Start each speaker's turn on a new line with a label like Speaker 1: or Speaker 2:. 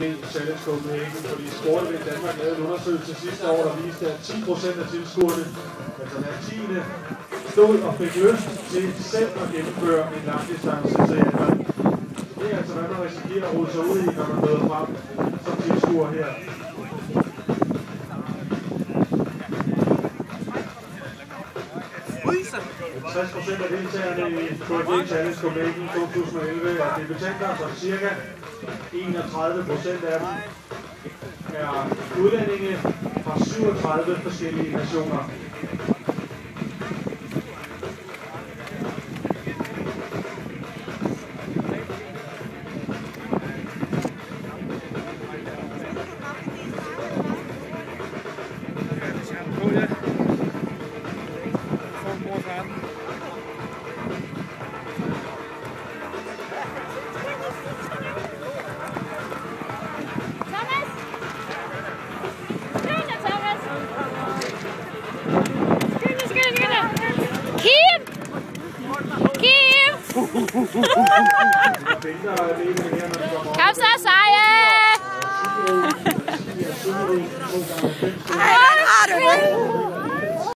Speaker 1: Challenge Copenhagen, fordi Sportevand Danmark lavede en undersøgelse sidste år, der viste, at 10% af tilskuerne, altså hver 10. stod og fik lyst til selv at gennemføre en langdistance triathlon. Det er altså, hvad man risikerer at rulle sig ud i, når man møder frem som tilskuer her. 60% af deltagerne i KFD Challenge Copenhagen 2011 er debutanter, så cirka 31% af dem er udlændinge fra 37 forskellige nationer.
Speaker 2: Kom så, Seje!